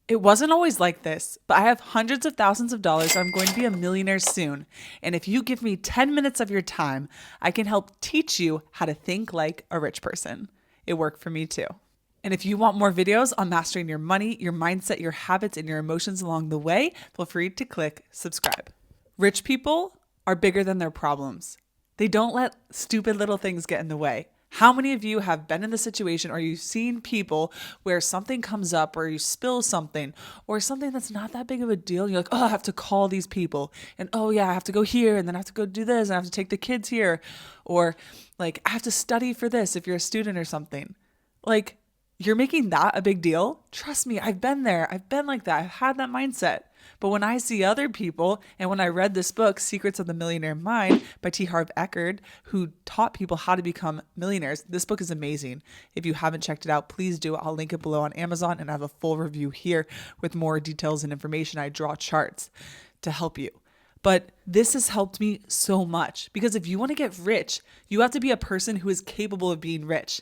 It wasn't always like this, but I have hundreds of thousands of dollars. I'm going to be a millionaire soon. And if you give me 10 minutes of your time, I can help teach you how to think like a rich person. It worked for me too. And if you want more videos on mastering your money, your mindset, your habits, and your emotions along the way, feel free to click subscribe. Rich people are bigger than their problems. They don't let stupid little things get in the way. How many of you have been in the situation or you've seen people where something comes up or you spill something or something that's not that big of a deal? You're like, oh, I have to call these people. And oh, yeah, I have to go here and then I have to go do this and I have to take the kids here. Or like, I have to study for this if you're a student or something. Like, you're making that a big deal? Trust me, I've been there. I've been like that. I've had that mindset. But when I see other people, and when I read this book, Secrets of the Millionaire Mind by T. Harv Eker, who taught people how to become millionaires, this book is amazing. If you haven't checked it out, please do. I'll link it below on Amazon and I have a full review here with more details and information. I draw charts to help you. But this has helped me so much because if you want to get rich, you have to be a person who is capable of being rich.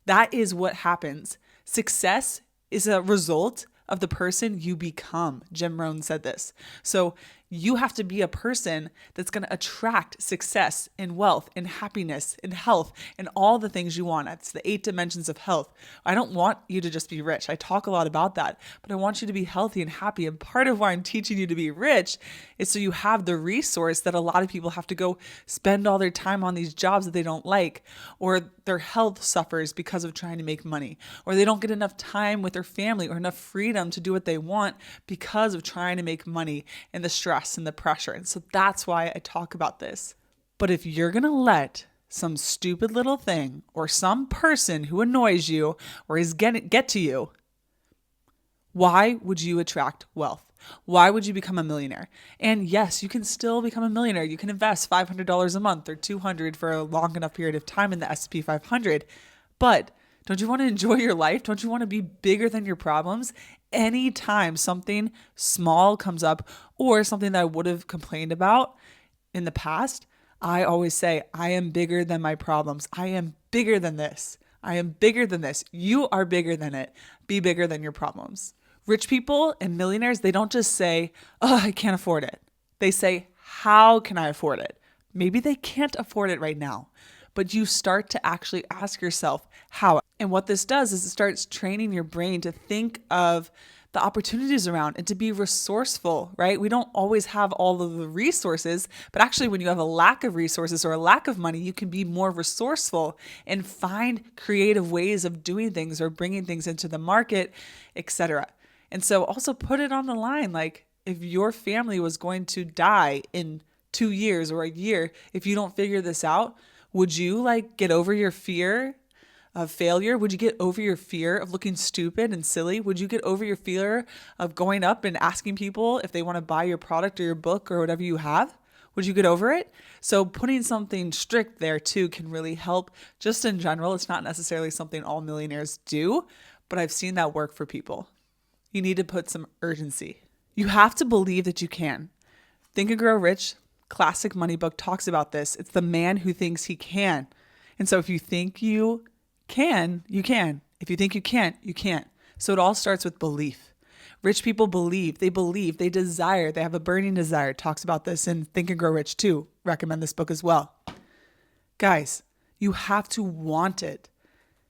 That is what happens. Success is a result of the person you become. Jim Rohn said this. So you have to be a person that's going to attract success and wealth and happiness and health and all the things you want. That's the 8 dimensions of health. I don't want you to just be rich. I talk a lot about that, but I want you to be healthy and happy. And part of why I'm teaching you to be rich is so you have the resource that a lot of people have to go spend all their time on these jobs that they don't like, or their health suffers because of trying to make money, or they don't get enough time with their family or enough freedom to do what they want because of trying to make money and the stress and the pressure. And so that's why I talk about this. But if you're going to let some stupid little thing or some person who annoys you or is get to you, why would you attract wealth? Why would you become a millionaire? And yes, you can still become a millionaire. You can invest $500 a month or $200 for a long enough period of time in the S&P 500. But don't you want to enjoy your life? Don't you want to be bigger than your problems? Anytime something small comes up or something that I would have complained about in the past, I always say, I am bigger than my problems. I am bigger than this. I am bigger than this. You are bigger than it. Be bigger than your problems. Rich people and millionaires, they don't just say, oh, I can't afford it. They say, how can I afford it? Maybe they can't afford it right now, but you start to actually ask yourself how. And what this does is it starts training your brain to think of the opportunities around and to be resourceful, right? We don't always have all of the resources, but actually when you have a lack of resources or a lack of money, you can be more resourceful and find creative ways of doing things or bringing things into the market, etc. And so also put it on the line. Like if your family was going to die in 2 years or a year, if you don't figure this out, would you like get over your fear of failure? Would you get over your fear of looking stupid and silly? Would you get over your fear of going up and asking people if they want to buy your product or your book or whatever you have? Would you get over it? So putting something strict there too can really help just in general. It's not necessarily something all millionaires do, but I've seen that work for people. You need to put some urgency. You have to believe that you can. Think and Grow Rich, classic money book, talks about this. It's the man who thinks he can. And so if you think you can, you can. If you think you can't, you can't. So it all starts with belief. Rich people believe, they desire, they have a burning desire. It talks about this in Think and Grow Rich too. Recommend this book as well. Guys, you have to want it.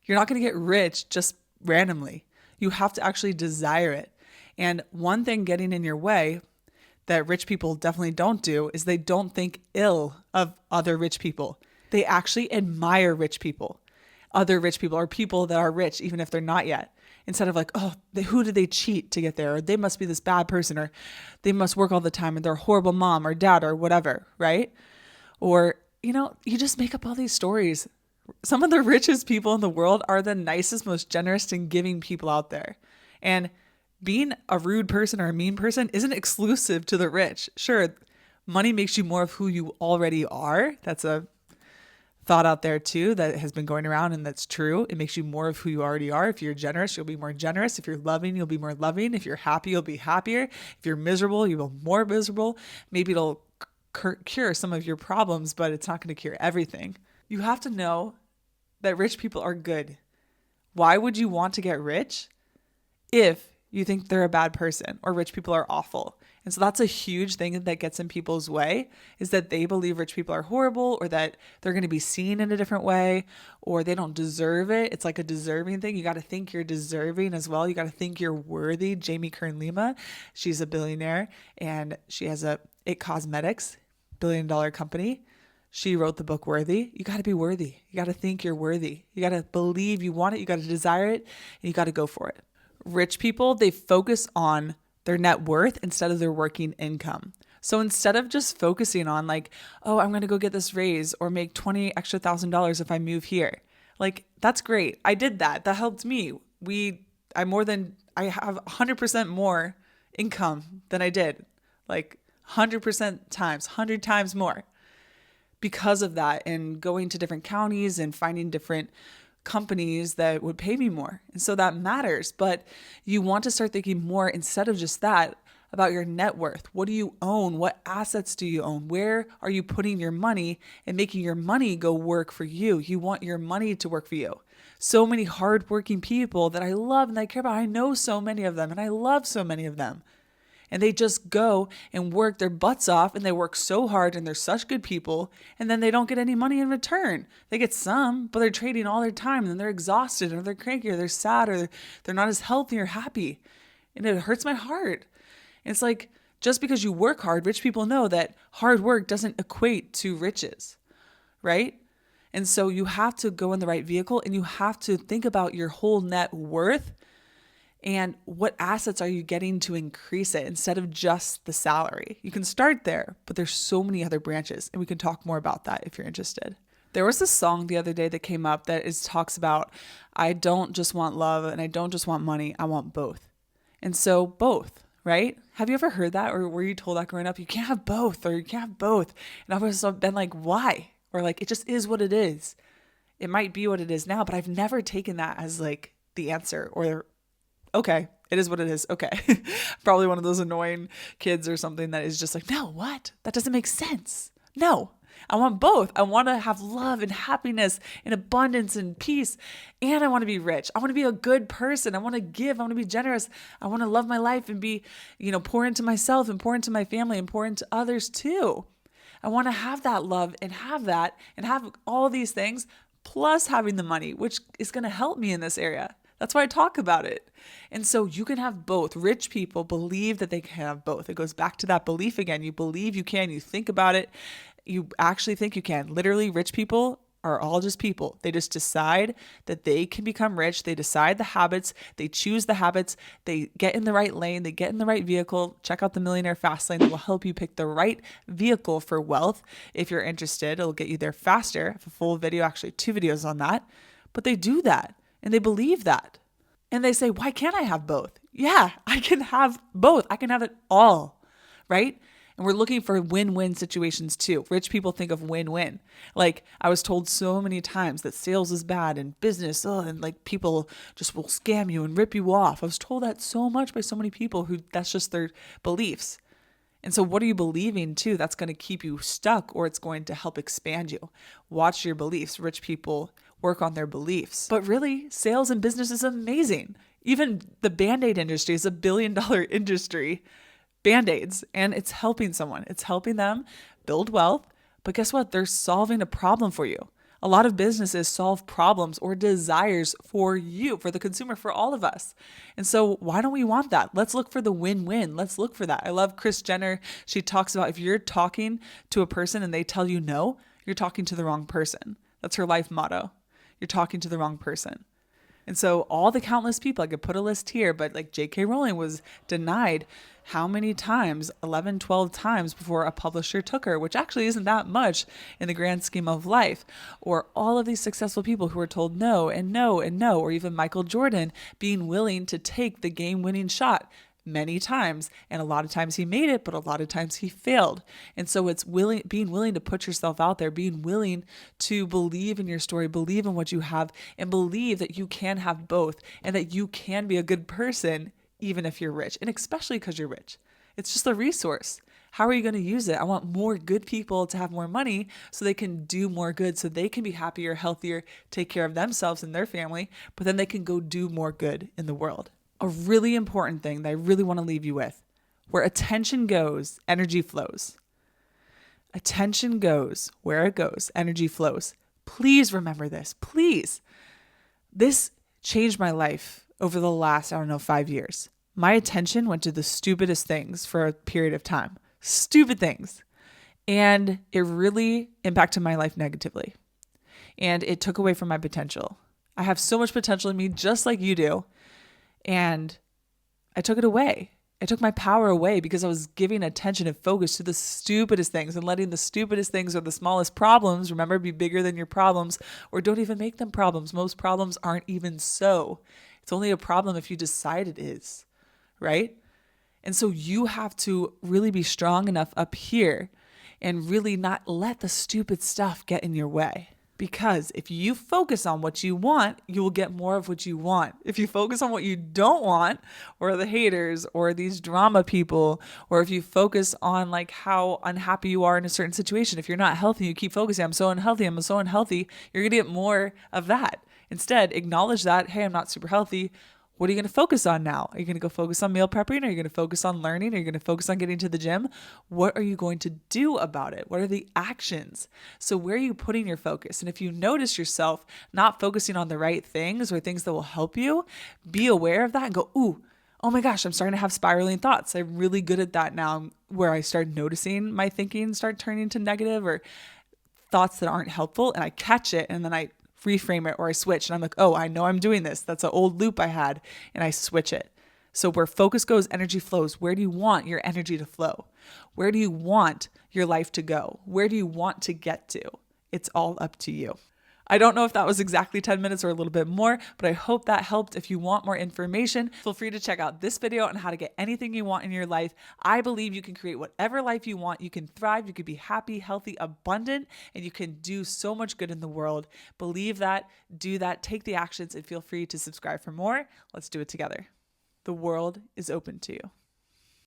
You're not going to get rich just randomly. You have to actually desire it. And one thing getting in your way that rich people definitely don't do is they don't think ill of other rich people. They actually admire rich people, other rich people, or people that are rich, even if they're not yet. Instead of like, oh, who did they cheat to get there? Or they must be this bad person, or they must work all the time and they're a horrible mom or dad or whatever, right? Or, you just make up all these stories. Some of the richest people in the world are the nicest, most generous and giving people out there. And being a rude person or a mean person isn't exclusive to the rich. Sure, money makes you more of who you already are. That's a thought out there too that has been going around, and that's true. It makes you more of who you already are. If you're generous, you'll be more generous. If you're loving, you'll be more loving. If you're happy, you'll be happier. If you're miserable, you'll be more miserable. Maybe it'll cure some of your problems, but it's not going to cure everything. You have to know that rich people are good. Why would you want to get rich if You think they're a bad person or rich people are awful. And so that's a huge thing that gets in people's way, is that they believe rich people are horrible, or that they're going to be seen in a different way, or they don't deserve it. It's like a deserving thing. You got to think you're deserving as well. You got to think you're worthy. Jamie Kern Lima, she's a billionaire and she has a It Cosmetics, $1 billion company. She wrote the book Worthy. You got to be worthy. You got to think you're worthy. You got to believe you want it. You got to desire it, and you got to go for it. Rich people, they focus on their net worth instead of their working income. So instead of just focusing on like, oh, I'm going to go get this raise or make 20 extra $1,000 if I move here. Like, that's great. I did that. That helped me. I have 100% more income than I did. Like 100% times, 100 times more because of that, and going to different counties and finding different companies that would pay me more. And so that matters, but you want to start thinking more instead of just that about your net worth. What do you own? What assets do you own? Where are you putting your money and making your money go work for you? You want your money to work for you. So many hardworking people that I love and that I care about. I know so many of them and I love so many of them. And they just go and work their butts off, and they work so hard, and they're such good people, and then they don't get any money in return. They get some, but they're trading all their time, and they're exhausted, or they're cranky, or they're sad, or they're not as healthy or happy. And it hurts my heart. And it's like, just because you work hard, rich people know that hard work doesn't equate to riches, right? And so you have to go in the right vehicle, and you have to think about your whole net worth and what assets are you getting to increase it instead of just the salary. You can start there, but there's so many other branches, and we can talk more about that if you're interested. There was this song the other day that came up that talks about, I don't just want love and I don't just want money, I want both. And so both, right? Have you ever heard that, or were you told that growing up? You can't have both, or you can't have both. And I've always been like, why? Or like, it just is what it is. It might be what it is now, but I've never taken that as like the answer, or okay, it is what it is. Okay. Probably one of those annoying kids or something that is just like, no, what? That doesn't make sense. No, I want both. I want to have love and happiness and abundance and peace. And I want to be rich. I want to be a good person. I want to give. I want to be generous. I want to love my life and be, pour into myself and pour into my family and pour into others too. I want to have that love and have that and have all these things, plus having the money, which is going to help me in this area. That's why I talk about it. And so you can have both. Rich people believe that they can have both. It goes back to that belief again. You believe you can. You think about it. You actually think you can. Literally, rich people are all just people. They just decide that they can become rich. They decide the habits. They choose the habits. They get in the right lane. They get in the right vehicle. Check out the Millionaire Fast Lane. That will help you pick the right vehicle for wealth. If you're interested, it'll get you there faster. I have a full video, actually 2 videos on that. But they do that. And they believe that. And they say, why can't I have both? Yeah, I can have both. I can have it all, right? And we're looking for win-win situations too. Rich people think of win-win. Like, I was told so many times that sales is bad and business, and like people just will scam you and rip you off. I was told that so much by so many people who that's just their beliefs. And so what are you believing too? That's going to keep you stuck, or it's going to help expand you. Watch your beliefs. Rich people work on their beliefs. But really, sales and business is amazing. Even the Band-Aid industry is $1 billion industry. Band-Aids. And it's helping someone. It's helping them build wealth. But guess what? They're solving a problem for you. A lot of businesses solve problems or desires for you, for the consumer, for all of us. And so why don't we want that? Let's look for the win-win. Let's look for that. I love Kris Jenner. She talks about if you're talking to a person and they tell you no, you're talking to the wrong person. That's her life motto. You're talking to the wrong person. And so all the countless people, I could put a list here, but like J.K. Rowling was denied how many times? 11, 12 times before a publisher took her, which actually isn't that much in the grand scheme of life. Or all of these successful people who were told no and no and no, or even Michael Jordan being willing to take the game-winning shot many times. And a lot of times he made it, but a lot of times he failed. And so it's being willing to put yourself out there, being willing to believe in your story, believe in what you have, and believe that you can have both and that you can be a good person, even if you're rich, and especially because you're rich. It's just a resource. How are you going to use it? I want more good people to have more money so they can do more good, so they can be happier, healthier, take care of themselves and their family, but then they can go do more good in the world. a really important thing that I really want to leave you with. Where attention goes, energy flows. Attention goes where it goes, energy flows. Please remember this. Please. This changed my life over the last, 5 years. My attention went to the stupidest things for a period of time. Stupid things. And it really impacted my life negatively. And it took away from my potential. I have so much potential in me, just like you do. And I took it away. I took my power away because I was giving attention and focus to the stupidest things and letting the stupidest things or the smallest problems, remember, be bigger than your problems, or don't even make them problems. Most problems aren't even so. It's only a problem if you decide it is, right? And so you have to really be strong enough up here and really not let the stupid stuff get in your way. Because if you focus on what you want, you will get more of what you want. If you focus on what you don't want, or the haters, or these drama people, or if you focus on like how unhappy you are in a certain situation, if you're not healthy, you keep focusing, I'm so unhealthy, you're going to get more of that. Instead, acknowledge that, hey, I'm not super healthy. What are you going to focus on now? Are you going to go focus on meal prepping? Are you going to focus on learning? Are you going to focus on getting to the gym? What are you going to do about it? What are the actions? So where are you putting your focus? And if you notice yourself not focusing on the right things or things that will help you, be aware of that and go, ooh, oh my gosh, I'm starting to have spiraling thoughts. I'm really good at that now, where I start noticing my thinking start turning to negative or thoughts that aren't helpful, and I catch it and then I reframe it or I switch and I'm like, oh, I know I'm doing this. That's an old loop I had, and I switch it. So where focus goes, energy flows. Where do you want your energy to flow? Where do you want your life to go? Where do you want to get to? It's all up to you. I don't know if that was exactly 10 minutes or a little bit more, but I hope that helped. If you want more information, feel free to check out this video on how to get anything you want in your life. I believe you can create whatever life you want. You can thrive. You can be happy, healthy, abundant, and you can do so much good in the world. Believe that, do that, take the actions, and feel free to subscribe for more. Let's do it together. The world is open to you.